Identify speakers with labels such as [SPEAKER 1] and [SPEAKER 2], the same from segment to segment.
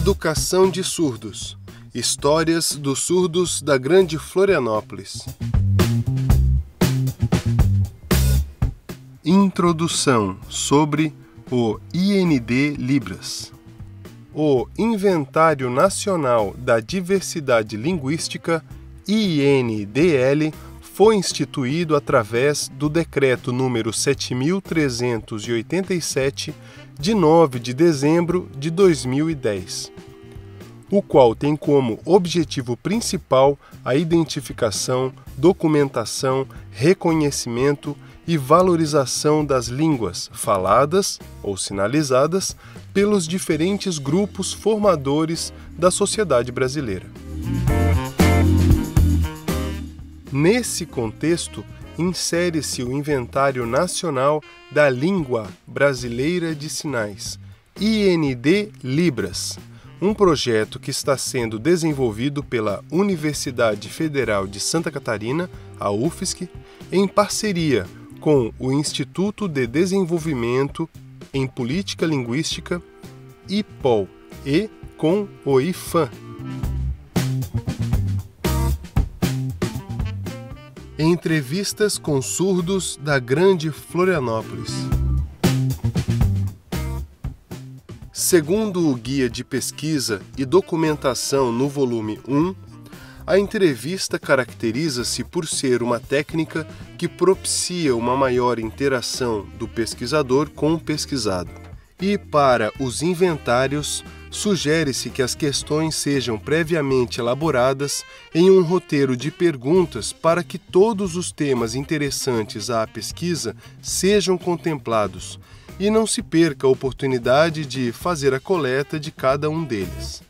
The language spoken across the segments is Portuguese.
[SPEAKER 1] Educação de surdos. Histórias dos surdos da Grande Florianópolis. Introdução sobre o IND Libras. O Inventário Nacional da Diversidade Linguística, INDL, foi instituído através do Decreto número 7.387, de 9 de dezembro de 2010, o qual tem como objetivo principal a identificação, documentação, reconhecimento e valorização das línguas faladas ou sinalizadas pelos diferentes grupos formadores da sociedade brasileira. Nesse contexto, insere-se o Inventário Nacional da Língua Brasileira de Sinais, IND Libras, um projeto que está sendo desenvolvido pela Universidade Federal de Santa Catarina, a UFSC, em parceria com o Instituto de Desenvolvimento em Política Linguística, IPOL, e com o IFAM. Entrevistas com surdos da Grande Florianópolis. Segundo o Guia de Pesquisa e Documentação no volume 1, a entrevista caracteriza-se por ser uma técnica que propicia uma maior interação do pesquisador com o pesquisado. E para os inventários, sugere-se que as questões sejam previamente elaboradas em um roteiro de perguntas para que todos os temas interessantes à pesquisa sejam contemplados e não se perca a oportunidade de fazer a coleta de cada um deles.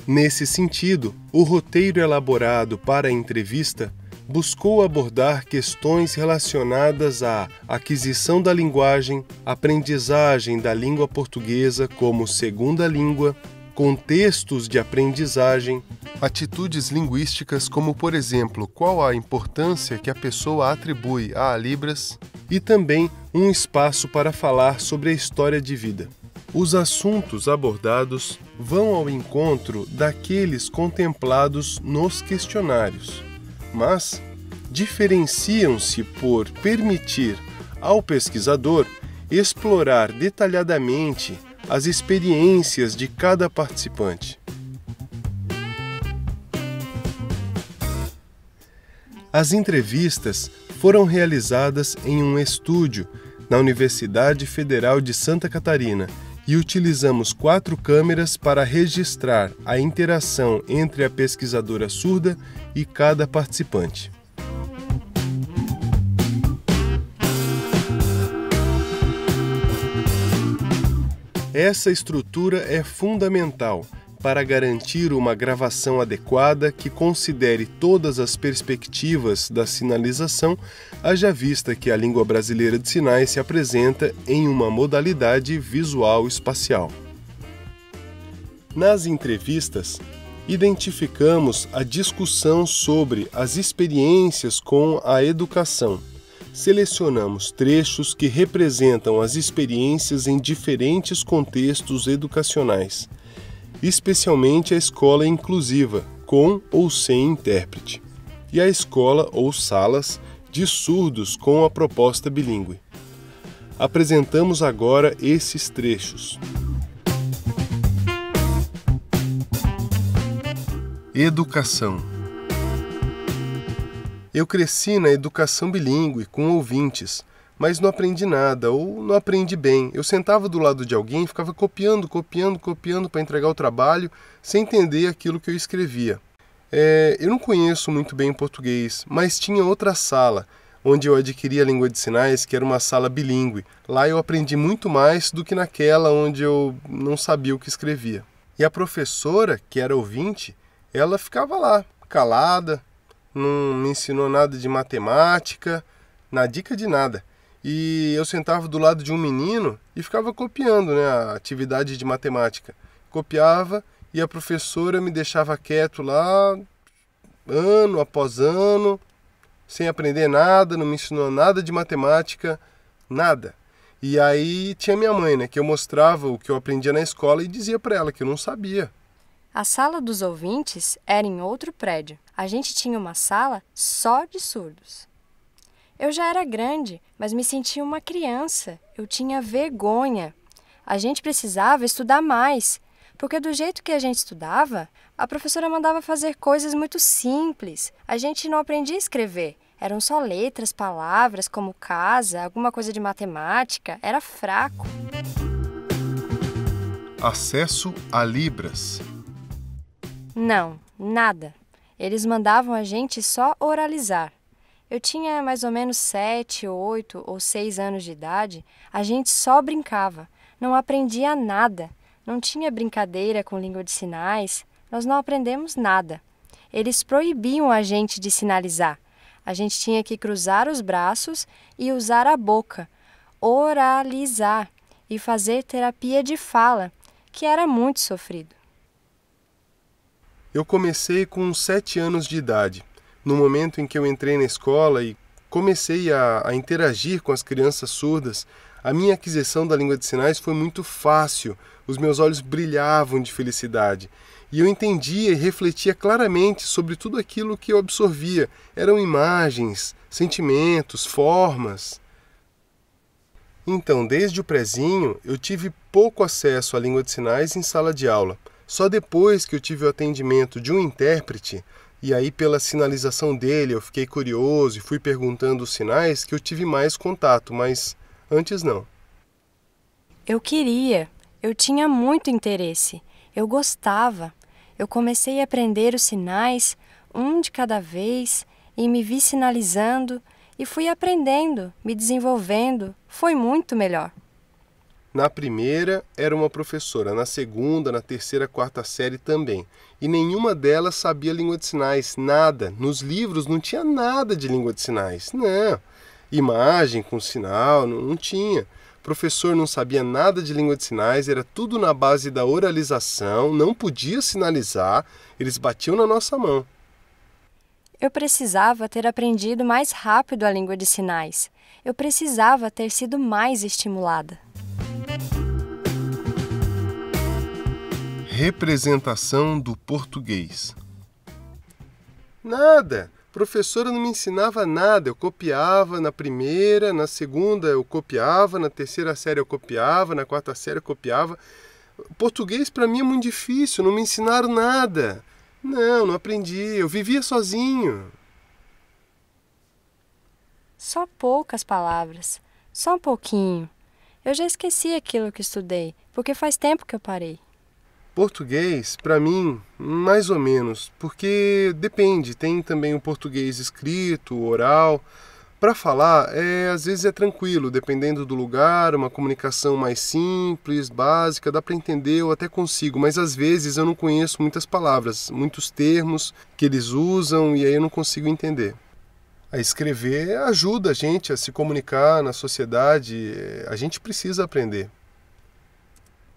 [SPEAKER 1] Nesse sentido, o roteiro elaborado para a entrevista buscou abordar questões relacionadas à aquisição da linguagem, aprendizagem da língua portuguesa como segunda língua, contextos de aprendizagem, atitudes linguísticas como, por exemplo, qual a importância que a pessoa atribui a Libras, e também um espaço para falar sobre a história de vida. Os assuntos abordados vão ao encontro daqueles contemplados nos questionários, mas diferenciam-se por permitir ao pesquisador explorar detalhadamente as experiências de cada participante. As entrevistas foram realizadas em um estúdio na Universidade Federal de Santa Catarina e utilizamos 4 câmeras para registrar a interação entre a pesquisadora surda e cada participante. Essa estrutura é fundamental para garantir uma gravação adequada que considere todas as perspectivas da sinalização, haja vista que a língua brasileira de sinais se apresenta em uma modalidade visual-espacial. Nas entrevistas, identificamos a discussão sobre as experiências com a educação. Selecionamos trechos que representam as experiências em diferentes contextos educacionais, especialmente a escola inclusiva, com ou sem intérprete, e a escola ou salas de surdos com a proposta bilíngue. Apresentamos agora esses trechos. Educação. Eu cresci na educação bilíngue com ouvintes, mas não aprendi nada ou não aprendi bem. Eu sentava do lado de alguém e ficava copiando para entregar o trabalho sem entender aquilo que eu escrevia. Eu não conheço muito bem o português, mas tinha outra sala onde eu adquiri a língua de sinais, que era uma sala bilíngue. Lá eu aprendi muito mais do que naquela onde eu não sabia o que escrevia. E a professora, que era ouvinte, ela ficava lá, calada, não me ensinou nada de matemática, na dica de nada. E eu sentava do lado de um menino e ficava copiando, a atividade de matemática. Copiava e a professora me deixava quieto lá, ano após ano, sem aprender nada, não me ensinou nada de matemática, nada. E aí tinha minha mãe, né, que eu mostrava o que eu aprendia na escola e dizia para ela que eu não sabia.
[SPEAKER 2] A sala dos ouvintes era em outro prédio. A gente tinha uma sala só de surdos. Eu já era grande, mas me sentia uma criança. Eu tinha vergonha. A gente precisava estudar mais, porque do jeito que a gente estudava, a professora mandava fazer coisas muito simples. A gente não aprendia a escrever. Eram só letras, palavras, como casa, alguma coisa de matemática. Era fraco.
[SPEAKER 1] Acesso a Libras.
[SPEAKER 2] Não, nada. Eles mandavam a gente só oralizar. Eu tinha mais ou menos 7, 8 ou 6 anos de idade. A gente só brincava. Não aprendia nada. Não tinha brincadeira com língua de sinais. Nós não aprendemos nada. Eles proibiam a gente de sinalizar. A gente tinha que cruzar os braços e usar a boca, oralizar e fazer terapia de fala, que era muito sofrido.
[SPEAKER 1] Eu comecei com 7 anos de idade, no momento em que eu entrei na escola e comecei a interagir com as crianças surdas. A minha aquisição da língua de sinais foi muito fácil, os meus olhos brilhavam de felicidade. E eu entendia e refletia claramente sobre tudo aquilo que eu absorvia. Eram imagens, sentimentos, formas. Então, desde o prezinho, eu tive pouco acesso à língua de sinais em sala de aula. Só depois que eu tive o atendimento de um intérprete, e aí pela sinalização dele eu fiquei curioso e fui perguntando os sinais, que eu tive mais contato, mas antes não.
[SPEAKER 2] Eu tinha muito interesse, eu gostava. Eu comecei a aprender os sinais, um de cada vez, e me vi sinalizando, e fui aprendendo, me desenvolvendo. Foi muito melhor.
[SPEAKER 1] Na primeira era uma professora, na segunda, na terceira, quarta série também. E nenhuma delas sabia língua de sinais, nada. Nos livros não tinha nada de língua de sinais, não. Imagem com sinal, não tinha. O professor não sabia nada de língua de sinais, era tudo na base da oralização, não podia sinalizar, eles batiam na nossa mão.
[SPEAKER 2] Eu precisava ter aprendido mais rápido a língua de sinais. Eu precisava ter sido mais estimulada.
[SPEAKER 1] Representação do português. Nada! A professora não me ensinava nada, eu copiava na primeira, na segunda eu copiava, na terceira série eu copiava, na quarta série eu copiava. Português para mim é muito difícil, não me ensinaram nada. Não aprendi, eu vivia sozinho.
[SPEAKER 2] Só poucas palavras, só um pouquinho. Eu já esqueci aquilo que estudei, porque faz tempo que eu parei.
[SPEAKER 1] Português, para mim, mais ou menos, porque depende, tem também o português escrito, oral. Para falar, às vezes é tranquilo, dependendo do lugar, uma comunicação mais simples, básica, dá para entender, eu até consigo, mas às vezes eu não conheço muitas palavras, muitos termos que eles usam e aí eu não consigo entender. A escrever ajuda a gente a se comunicar na sociedade, a gente precisa aprender.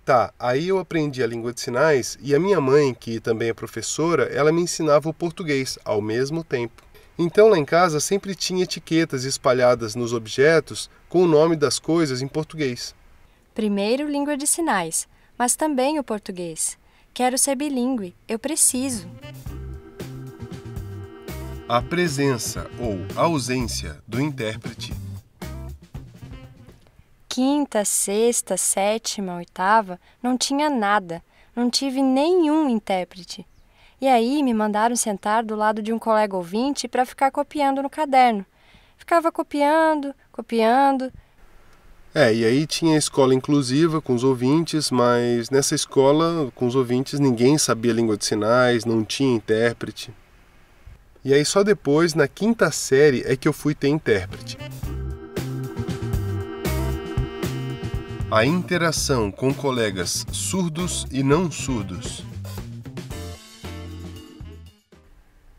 [SPEAKER 1] Tá, aí eu aprendi a língua de sinais e a minha mãe, que também é professora, ela me ensinava o português ao mesmo tempo. Então lá em casa sempre tinha etiquetas espalhadas nos objetos com o nome das coisas em português.
[SPEAKER 2] Primeiro língua de sinais, mas também o português. Quero ser bilíngue, eu preciso.
[SPEAKER 1] A presença ou ausência do intérprete.
[SPEAKER 2] Quinta, sexta, sétima, oitava, não tinha nada, não tive nenhum intérprete. E aí me mandaram sentar do lado de um colega ouvinte para ficar copiando no caderno. Ficava copiando.
[SPEAKER 1] E aí tinha a escola inclusiva com os ouvintes, mas nessa escola com os ouvintes ninguém sabia língua de sinais, não tinha intérprete. E aí só depois, na quinta série, é que eu fui ter intérprete. A interação com colegas surdos e não surdos.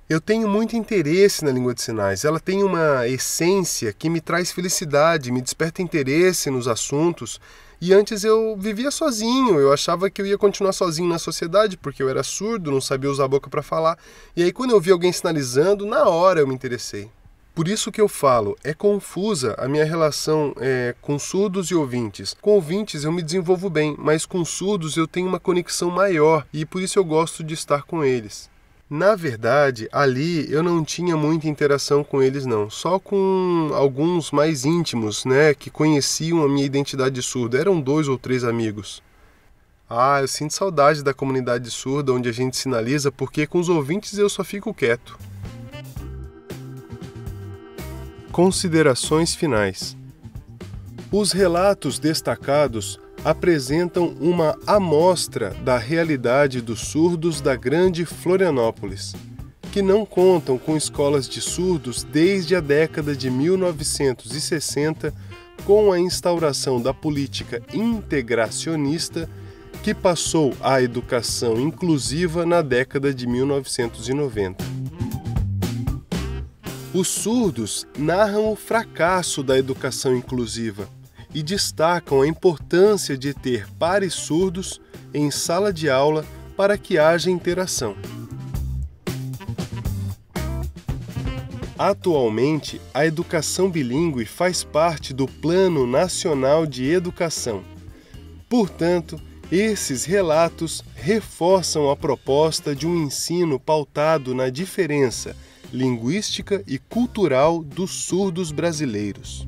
[SPEAKER 1] Eu tenho muito interesse na língua de sinais. Ela tem uma essência que me traz felicidade, me desperta interesse nos assuntos. E antes eu vivia sozinho, eu achava que eu ia continuar sozinho na sociedade, porque eu era surdo, não sabia usar a boca para falar. E aí quando eu vi alguém sinalizando, na hora eu me interessei. Por isso que eu falo, é confusa a minha relação com surdos e ouvintes. Com ouvintes eu me desenvolvo bem, mas com surdos eu tenho uma conexão maior e por isso eu gosto de estar com eles. Na verdade, ali eu não tinha muita interação com eles não, só com alguns mais íntimos, né, que conheciam a minha identidade surda, eram 2 ou 3 amigos. Eu sinto saudade da comunidade surda onde a gente sinaliza, porque com os ouvintes eu só fico quieto. Considerações finais. Os relatos destacados apresentam uma amostra da realidade dos surdos da Grande Florianópolis, que não contam com escolas de surdos desde a década de 1960, com a instauração da política integracionista que passou à educação inclusiva na década de 1990. Os surdos narram o fracasso da educação inclusiva e destacam a importância de ter pares surdos em sala de aula para que haja interação. Atualmente, a educação bilíngue faz parte do Plano Nacional de Educação. Portanto, esses relatos reforçam a proposta de um ensino pautado na diferença linguística e cultural dos surdos brasileiros.